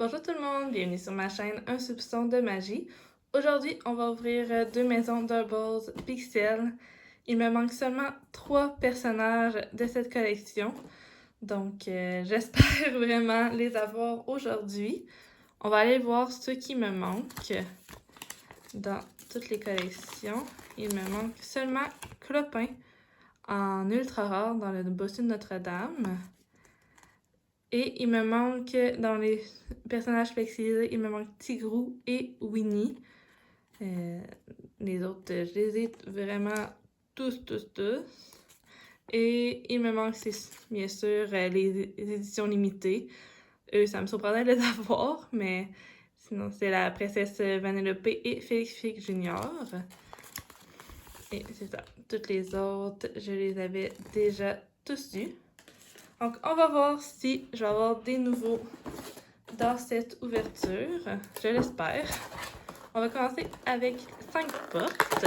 Bonjour tout le monde, bienvenue sur ma chaîne Un soupçon de magie. Aujourd'hui, on va ouvrir deux maisons Doubles Pixel. Il me manque seulement 3 personnages de cette collection. Donc, j'espère vraiment les avoir aujourd'hui. On va aller voir ce qui me manque dans toutes les collections. Il me manque seulement Clopin en ultra rare dans le bossu de Notre-Dame. Et il me manque, dans les personnages flexilisés, il me manque Tigrou et Winnie. Les autres, je les ai vraiment tous. Et il me manque, bien sûr, les éditions limitées. Eux, ça me surprendrait de les avoir, mais sinon, c'est la princesse Vanellope et Félix Fig Junior. Et c'est ça. Toutes les autres, je les avais déjà tous eus. Donc, on va voir si je vais avoir des nouveaux dans cette ouverture. Je l'espère. On va commencer avec 5 portes.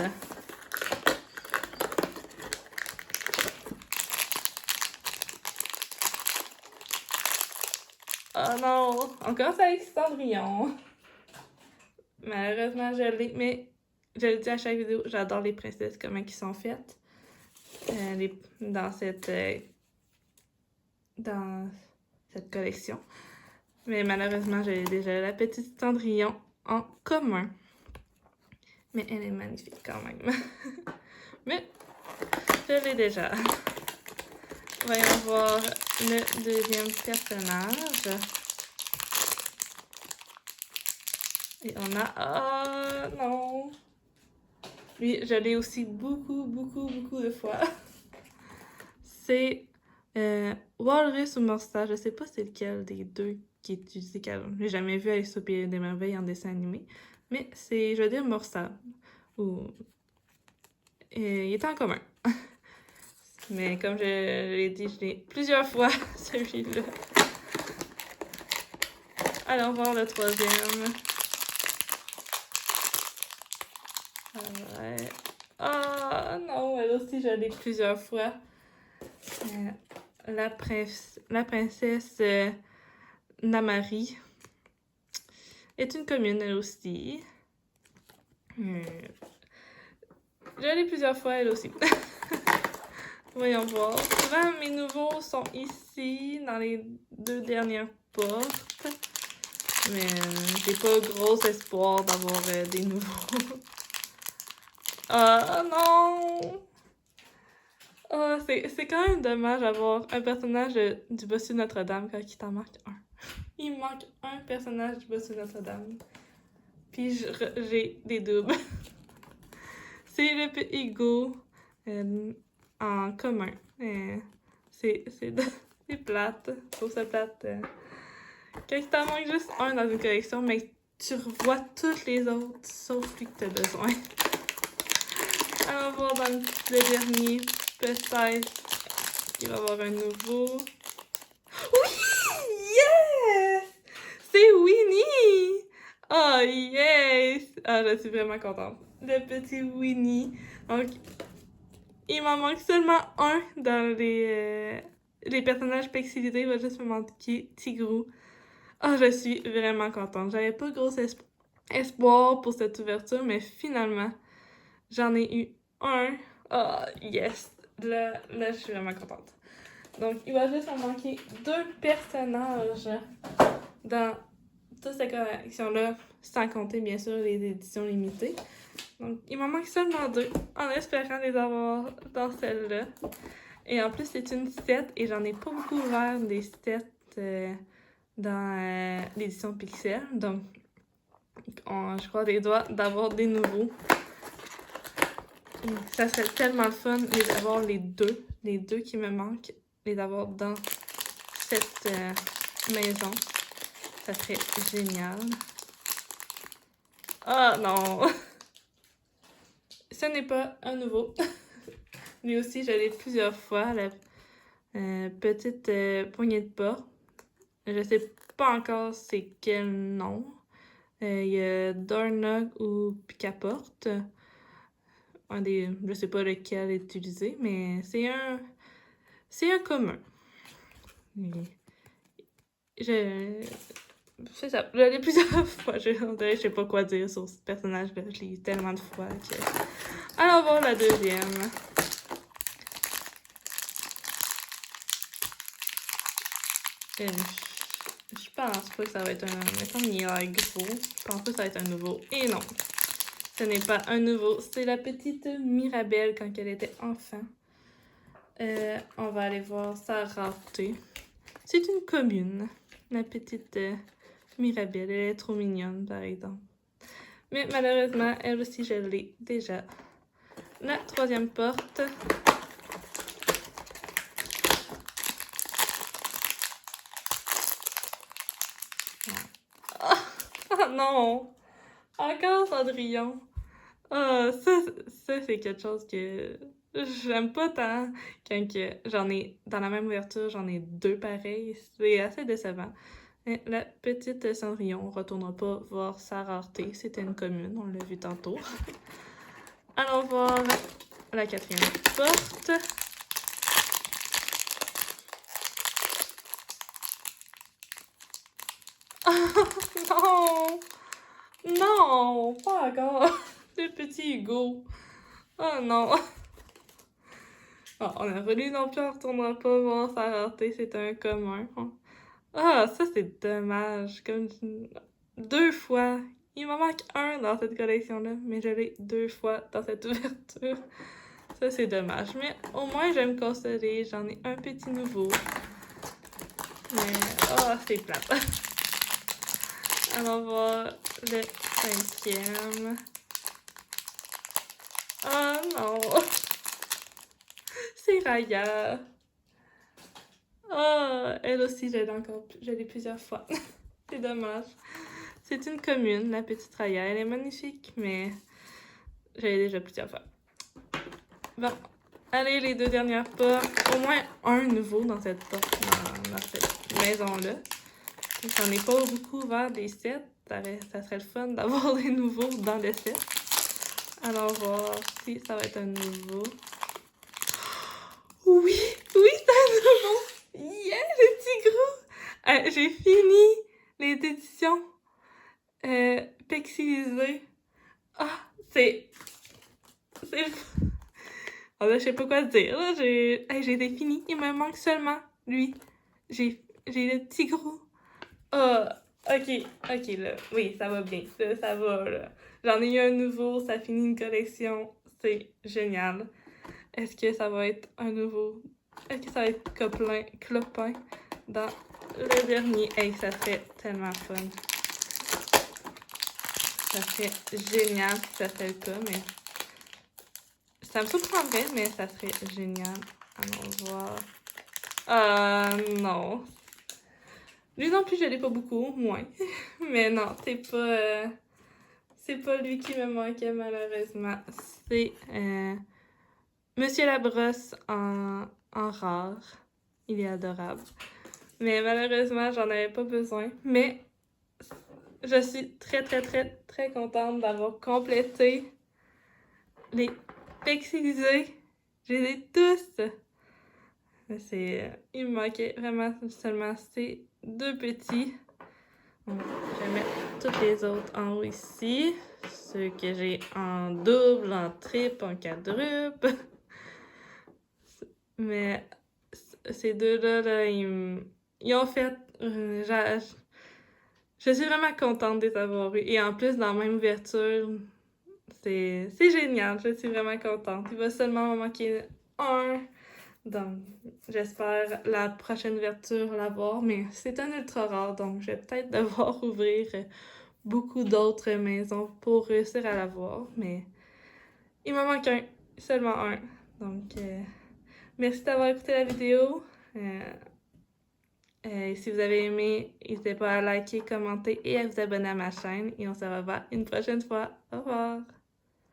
Oh non! On commence avec Cendrillon. Malheureusement, je l'ai, mais je le dis à chaque vidéo, j'adore les princesses, comment ils sont faites. Dans cette collection. Mais malheureusement, j'ai déjà la petite Cendrillon en commun. Mais elle est magnifique quand même. Mais je l'ai déjà. Voyons voir le deuxième personnage. Et on a... Oh non! Lui, je l'ai aussi beaucoup de fois. C'est Walrus ou Morsa. Je sais pas c'est lequel des deux qui est utilisé. J'ai jamais vu Alice au Pays des Merveilles en dessin animé. Mais c'est, je veux dire, Morsa. Ou... il est en commun. Mais comme je l'ai dit, je l'ai plusieurs fois, celui-là. Allons voir le troisième. Ouais. Oh non, elle aussi, je l'ai plusieurs fois. La princesse Namari est une commune, elle aussi. Je l'ai plusieurs fois, elle aussi. Voyons voir. Souvent, mes nouveaux sont ici, dans les 2 dernières portes. Mais j'ai pas gros espoir d'avoir des nouveaux. Ah non! Ah, c'est quand même dommage d'avoir un personnage du bossu de Notre-Dame quand il t'en manque un. Il me manque un personnage du bossu de Notre-Dame. Puis j'ai des doubles. C'est le petit Hugo en commun. C'est plate. Je trouve ça plate. Quand il t'en manque juste un dans une collection, mais tu revois toutes les autres, sauf celui que tu as besoin. Allons voir dans le dernier, peut-être qu'il va y avoir un nouveau. Oui! Yes! C'est Winnie! Oh yes! Ah, je suis vraiment contente. Le petit Winnie. Donc, il m'en manque seulement un dans les personnages pixelisés. Il va juste me manquer Tigrou. Ah, je suis vraiment contente. J'avais pas gros espoir pour cette ouverture, mais finalement, j'en ai eu un. Ah, yes! Là, je suis vraiment contente. Donc, il va juste me manquer 2 personnages dans toute cette collection-là, sans compter, bien sûr, les éditions limitées. Donc, il m'en manque seulement 2, en espérant les avoir dans celle-là. Et en plus, c'est une set, et j'en ai pas beaucoup ouvert des sets dans l'édition Pixel. Donc, je crois des doigts d'avoir des nouveaux. Ça serait tellement le fun d'avoir les deux qui me manquent, les avoir dans cette maison. Ça serait génial. Ah non! Ce n'est pas un nouveau. Lui aussi, je l'ai plusieurs fois, la petite poignée de porte. Je sais pas encore c'est quel nom. Il y a Doorknob ou Picaporte. Je sais pas lequel est utilisé, mais c'est un commun. c'est ça. Je l'ai plusieurs fois. Je sais pas quoi dire sur ce personnage-là. Je l'ai eu tellement de fois que... Allons voir la deuxième. Je pense pas que ça va être un... Mais comme il a gros, je pense pas que ça va être un nouveau. Et non, ce n'est pas un nouveau. C'est la petite Mirabelle quand elle était enfant. On va aller voir sa rareté. C'est une commune, la petite Mirabelle. Elle est trop mignonne, par exemple. Mais malheureusement, elle aussi, je l'ai déjà. La troisième porte. Oh non! Encore Cendrillon. Ah, ça c'est quelque chose que j'aime pas tant. Quand j'en ai, dans la même ouverture, j'en ai deux pareils. C'est assez décevant. Mais la petite Cendrillon, on retournera pas voir sa rareté. C'était une commune, on l'a vu tantôt. Allons voir la quatrième porte. Non! Non! Pas encore! Le petit Hugo. Oh non! Oh, on a voulu non plus, on retournera pas voir sa rareté, c'est un commun. Ah, ça c'est dommage. Comme deux fois. Il m'en manque un dans cette collection-là, mais je l'ai deux fois dans cette ouverture. Ça c'est dommage. Mais au moins je vais me consoler, j'en ai un petit nouveau. Mais oh, c'est plate. Allons voir le cinquième. Oh non! C'est Raya. Oh, elle aussi, je l'ai plusieurs fois. C'est dommage. C'est une commune, la petite Raya. Elle est magnifique, mais je l'ai déjà plusieurs fois. Bon, allez, les deux dernières portes. Au moins un nouveau dans cette porte, dans cette maison-là. J'en ai pas beaucoup ouvert des sets. Ça serait le fun d'avoir des nouveaux dans le set. Allons voir si ça va être un nouveau. Oui, oui, c'est un nouveau. Yeah, le petit gros. J'ai fini les éditions pixelisées. Ah, c'est... Ah, là, je sais pas quoi dire. J'ai fini. Il me manque seulement lui. J'ai le petit gros. Ah, ok, là. Oui, ça va bien. Ça va, là. J'en ai eu un nouveau, ça finit une collection. C'est génial. Est-ce que ça va être un nouveau... Est-ce que ça va être Clopin dans le dernier? Hey, ça serait tellement fun. Ça serait génial si ça serait le cas, mais... Ça me surprendrait, mais ça serait génial. Allons voir. Non. Lui non plus, je l'ai pas beaucoup, moins. Mais non, c'est pas lui qui me manquait, malheureusement. C'est Monsieur Labrosse en rare. Il est adorable. Mais malheureusement, j'en avais pas besoin. Mais je suis très, très, très, très contente d'avoir complété les pixelisés. Je les ai tous. Il me manquait vraiment seulement ces deux petits. Je vais mettre toutes les autres en haut ici. Ceux que j'ai en double, en triple, en quadruple. Mais ces deux-là, là, ils ont fait... je suis vraiment contente de les avoir eus. Et en plus, dans la même ouverture, c'est génial. Je suis vraiment contente. Il va seulement me manquer un. Donc, j'espère la prochaine ouverture l'avoir. Mais c'est un ultra rare, donc je vais peut-être devoir ouvrir beaucoup d'autres maisons pour réussir à l'avoir. Mais il m'en manque un. Seulement un. Donc... merci d'avoir écouté la vidéo. Si vous avez aimé, n'hésitez pas à liker, commenter et à vous abonner à ma chaîne. Et on se revoit une prochaine fois. Au revoir!